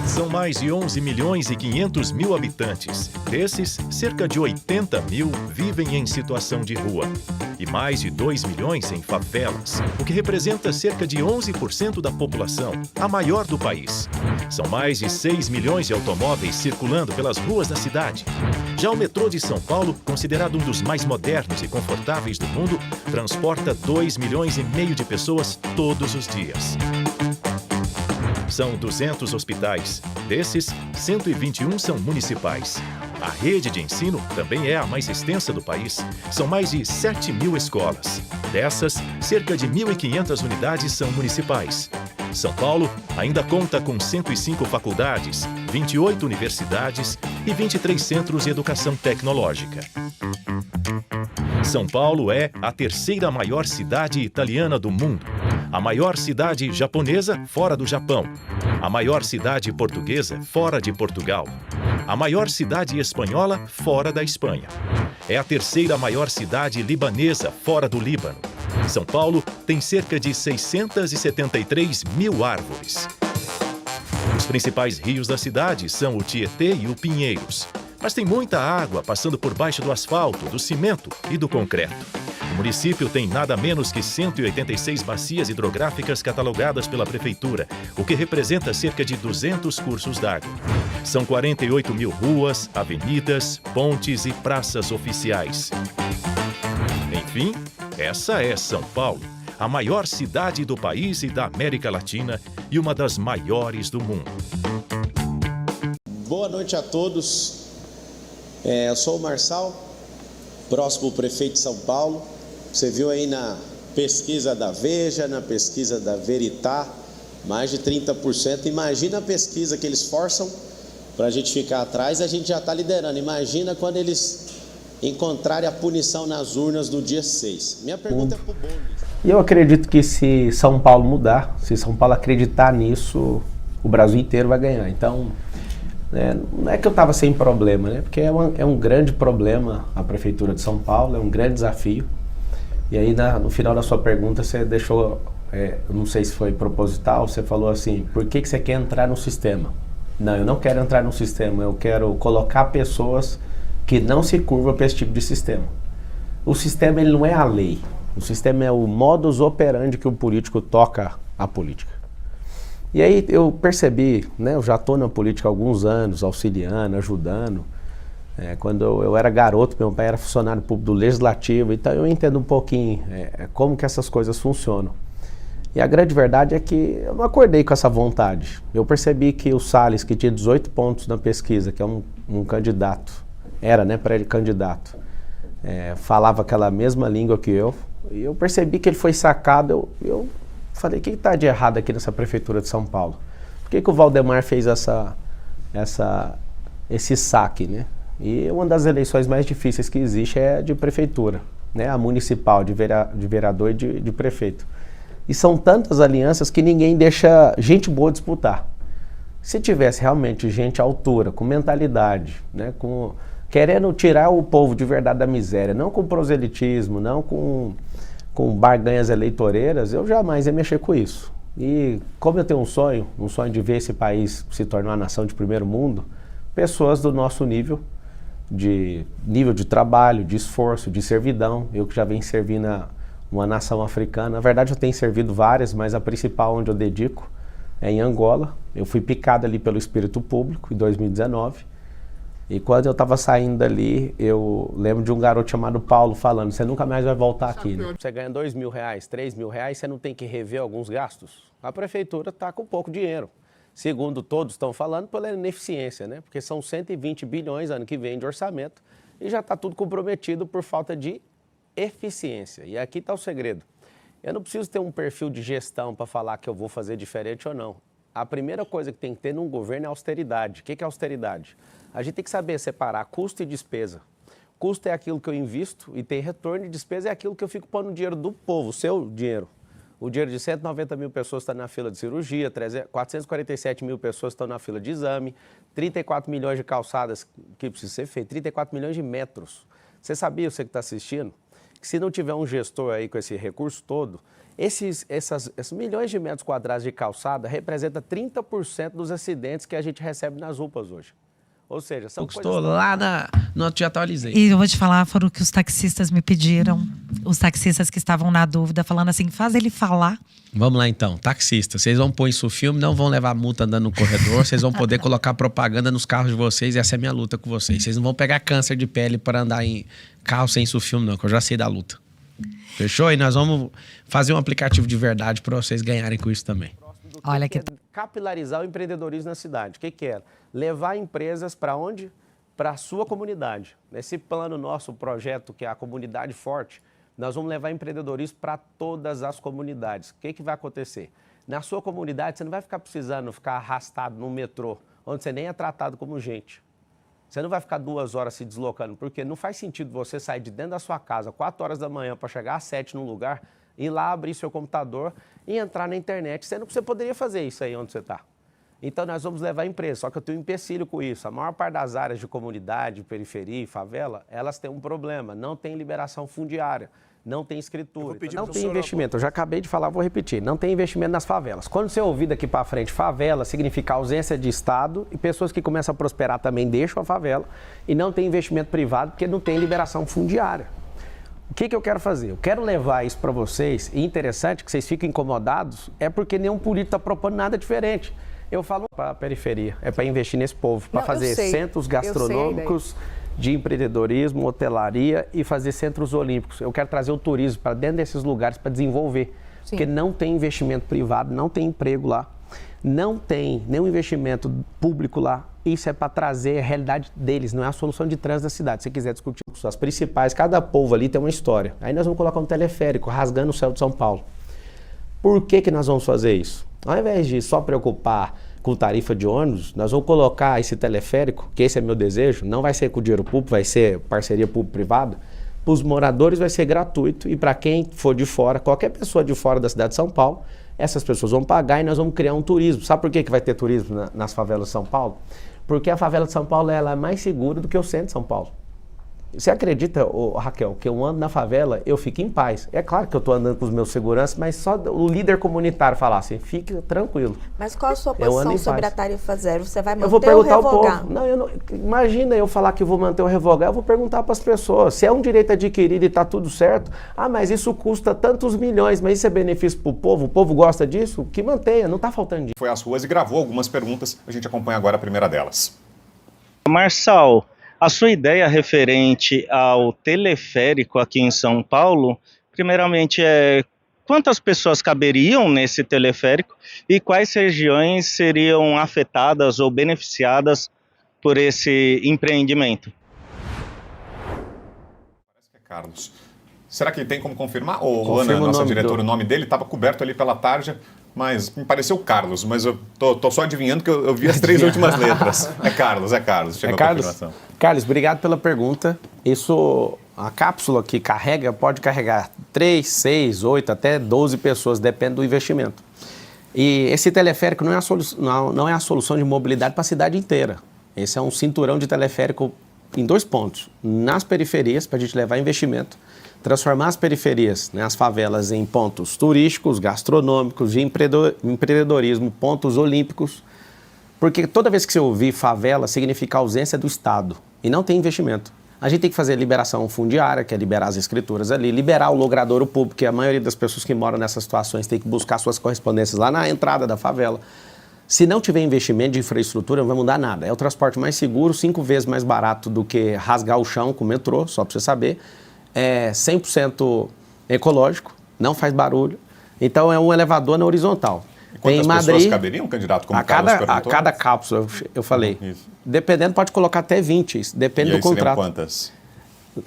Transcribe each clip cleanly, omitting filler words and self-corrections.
São mais de 11 milhões e 500 mil habitantes. Desses, cerca de 80 mil vivem em situação de rua. E mais de 2 milhões em favelas, o que representa cerca de 11% da população, a maior do país. São mais de 6 milhões de automóveis circulando pelas ruas da cidade. Já o metrô de São Paulo, considerado um dos mais modernos e confortáveis do mundo, transporta 2,5 milhões de pessoas todos os dias. São 200 hospitais. Desses, 121 são municipais. A rede de ensino também é a mais extensa do país. São mais de 7 mil escolas. Dessas, cerca de 1.500 unidades são municipais. São Paulo ainda conta com 105 faculdades, 28 universidades e 23 centros de educação tecnológica. São Paulo é a terceira maior cidade italiana do mundo, a maior cidade japonesa fora do Japão, a maior cidade portuguesa fora de Portugal, a maior cidade espanhola fora da Espanha. É a terceira maior cidade libanesa fora do Líbano. São Paulo tem cerca de 673 mil árvores. Os principais rios da cidade são o Tietê e o Pinheiros. Mas tem muita água passando por baixo do asfalto, do cimento e do concreto. O município tem nada menos que 186 bacias hidrográficas catalogadas pela prefeitura, o que representa cerca de 200 cursos d'água. São 48 mil ruas, avenidas, pontes e praças oficiais. Enfim, essa é São Paulo, a maior cidade do país e da América Latina e uma das maiores do mundo. Boa noite a todos. Eu sou o Marçal, próximo prefeito de São Paulo. Você viu aí na pesquisa da Veja, na pesquisa da Veritá, mais de 30%. Imagina a pesquisa que eles forçam para a gente ficar atrás e a gente já está liderando. Imagina quando eles encontrarem a punição nas urnas do dia 6. Minha pergunta é para o Boulos. Eu acredito que se São Paulo mudar, se São Paulo acreditar nisso, o Brasil inteiro vai ganhar. Então, não é que eu estava sem problema, né? Porque é um grande problema a Prefeitura de São Paulo, é um grande desafio. E aí no final da sua pergunta você deixou, eu não sei se foi proposital, você falou assim, por que você quer entrar no sistema? Não, eu não quero entrar no sistema, eu quero colocar pessoas que não se curvam para esse tipo de sistema. O sistema ele não é a lei, o sistema é o modus operandi que o político toca a política. E aí eu percebi, né, eu já estou na política há alguns anos, auxiliando, ajudando. Quando eu era garoto, meu pai era funcionário público do Legislativo, então eu entendo um pouquinho como que essas coisas funcionam. E a grande verdade é que eu não acordei com essa vontade. Eu percebi que o Salles, que tinha 18 pontos na pesquisa, que é um candidato, era, né, pré-candidato, falava aquela mesma língua que eu, e eu percebi que ele foi sacado, eu falei, o que está de errado aqui nessa Prefeitura de São Paulo? Por que o Valdemar fez esse saque, né? E uma das eleições mais difíceis que existe é de prefeitura, né? A municipal, de vereador e de prefeito. E são tantas alianças que ninguém deixa gente boa disputar. Se tivesse realmente gente à altura, com mentalidade, né? Querendo tirar o povo de verdade da miséria, não com proselitismo, não com barganhas eleitoreiras, eu jamais ia mexer com isso. E como eu tenho um sonho de ver esse país se tornar uma nação de primeiro mundo, pessoas do nosso nível de trabalho, de esforço, de servidão, eu que já venho servindo uma nação africana, na verdade eu tenho servido várias, mas a principal onde eu dedico é em Angola. Eu fui picado ali pelo espírito público em 2019, e quando eu estava saindo dali, eu lembro de um garoto chamado Paulo falando, você nunca mais vai voltar aqui, né? Você ganha R$2.000, R$3.000, você não tem que rever alguns gastos? A prefeitura está com pouco dinheiro. Segundo todos estão falando, pela ineficiência, né? Porque são 120 bilhões ano que vem de orçamento e já está tudo comprometido por falta de eficiência. E aqui está o segredo. Eu não preciso ter um perfil de gestão para falar que eu vou fazer diferente ou não. A primeira coisa que tem que ter num governo é austeridade. O que é austeridade? A gente tem que saber separar custo e despesa. Custo é aquilo que eu invisto e tem retorno, e despesa é aquilo que eu fico pondo no dinheiro do povo, o seu dinheiro. O dinheiro de 190 mil pessoas está na fila de cirurgia, 447 mil pessoas estão na fila de exame, 34 milhões de calçadas que precisam ser feitas, 34 milhões de metros. Você sabia, você que está assistindo, Se não tiver um gestor aí com esse recurso todo, esses milhões de metros quadrados de calçada representa 30% dos acidentes que a gente recebe nas UPAs hoje. Ou seja, são coisas... Estou lá no te atualizei. E eu vou te falar, foram o que os taxistas me pediram. Os taxistas que estavam na dúvida, falando assim, faz ele falar. Vamos lá então, taxista, vocês vão pôr isso no filme, não vão levar multa andando no corredor, vocês vão poder colocar propaganda nos carros de vocês e essa é a minha luta com vocês. Vocês não vão pegar câncer de pele para andar em carro sem isso filme não, que eu já sei da luta. Fechou? E nós vamos fazer um aplicativo de verdade para vocês ganharem com isso também. Olha que... Capilarizar o empreendedorismo na cidade. O que é? Levar empresas para onde? Para a sua comunidade. Nesse plano nosso, projeto que é a Comunidade Forte, nós vamos levar empreendedorismo para todas as comunidades. O que vai acontecer? Na sua comunidade, você não vai ficar precisando ficar arrastado no metrô, onde você nem é tratado como gente. Você não vai ficar 2 horas se deslocando, porque não faz sentido você sair de dentro da sua casa 4 horas da manhã para chegar às 7 num lugar, ir lá abrir seu computador e entrar na internet, sendo que você poderia fazer isso aí onde você está. Então nós vamos levar a empresa, só que eu tenho um empecilho com isso. A maior parte das áreas de comunidade, periferia e favela, elas têm um problema, não tem liberação fundiária, não tem escritura, não tem investimento. Eu já acabei de falar, vou repetir, não tem investimento nas favelas. Quando você ouvir daqui para frente favela, significa ausência de Estado e pessoas que começam a prosperar também deixam a favela e não tem investimento privado porque não tem liberação fundiária. O que eu quero fazer? Eu quero levar isso para vocês, e interessante que vocês fiquem incomodados, é porque nenhum político está propondo nada diferente. Eu falo para a periferia, é para investir nesse povo, para fazer centros gastronômicos de empreendedorismo, hotelaria e fazer centros olímpicos. Eu quero trazer o turismo para dentro desses lugares para desenvolver, porque não tem investimento privado, não tem emprego lá, não tem nenhum investimento público lá. Isso é para trazer a realidade deles, não é a solução de trânsito da cidade. Se você quiser discutir as principais, cada povo ali tem uma história. Aí nós vamos colocar um teleférico rasgando o céu de São Paulo. Por que nós vamos fazer isso? Ao invés de só preocupar com tarifa de ônibus, nós vamos colocar esse teleférico, que esse é meu desejo, não vai ser com dinheiro público, vai ser parceria público-privada. Para os moradores vai ser gratuito e para quem for de fora, qualquer pessoa de fora da cidade de São Paulo, essas pessoas vão pagar e nós vamos criar um turismo. Sabe por que vai ter turismo nas favelas de São Paulo? Porque a favela de São Paulo ela é mais segura do que o centro de São Paulo. Você acredita, Raquel, que eu ando na favela, eu fico em paz. É claro que eu estou andando com os meus seguranças, mas só o líder comunitário falar assim, fique tranquilo. Mas qual a sua posição sobre a tarifa zero? Você vai manter eu vou perguntar ou revogar? Ao povo. Não, imagina eu falar que vou manter ou revogar, eu vou perguntar para as pessoas. Se é um direito adquirido e está tudo certo, mas isso custa tantos milhões, mas isso é benefício para o povo gosta disso? Que mantenha, não está faltando dinheiro. Foi às ruas e gravou algumas perguntas, a gente acompanha agora a primeira delas. Marçal, a sua ideia referente ao teleférico aqui em São Paulo, primeiramente quantas pessoas caberiam nesse teleférico e quais regiões seriam afetadas ou beneficiadas por esse empreendimento? Parece que é Carlos. Será que tem como confirmar? Ô, Ana, nossa diretora, o nome dele estava coberto ali pela tarja, mas me pareceu Carlos, mas eu tô só adivinhando que eu vi as 3 últimas letras. É Carlos. Chegou a confirmação. Carlos, obrigado pela pergunta. A cápsula que carrega pode carregar 3, 6, 8, até 12 pessoas, depende do investimento. E esse teleférico não é a solução de mobilidade para a cidade inteira. Esse é um cinturão de teleférico em 2 pontos. Nas periferias, para a gente levar investimento, transformar as periferias, as favelas, em pontos turísticos, gastronômicos, de empreendedorismo, pontos olímpicos. Porque toda vez que você ouvir favela, significa ausência do Estado e não tem investimento. A gente tem que fazer liberação fundiária, que é liberar as escrituras ali, liberar o logradouro público, que a maioria das pessoas que moram nessas situações tem que buscar suas correspondências lá na entrada da favela. Se não tiver investimento de infraestrutura, não vai mudar nada. É o transporte mais seguro, 5 vezes mais barato do que rasgar o chão com o metrô, só para você saber. É 100% ecológico, não faz barulho. Então é um elevador na horizontal. Quantas pessoas caberiam, candidato, como Carlos perguntou? A cada cápsula, eu falei. Isso. Dependendo, pode colocar até 20, depende do contrato. Quantas?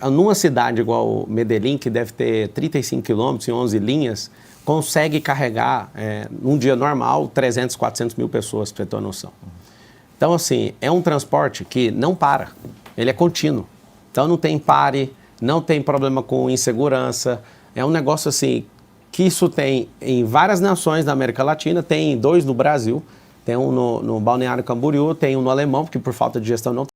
Numa cidade igual Medellín, que deve ter 35 quilômetros e 11 linhas, consegue carregar, num dia normal, 300, 400 mil pessoas, para você ter uma noção. Então, assim, é um transporte que não para, ele é contínuo. Então, não tem pare, não tem problema com insegurança, é um negócio assim, que isso tem em várias nações da América Latina, tem 2 no Brasil, tem um no Balneário Camboriú, tem um no Alemão, porque por falta de gestão não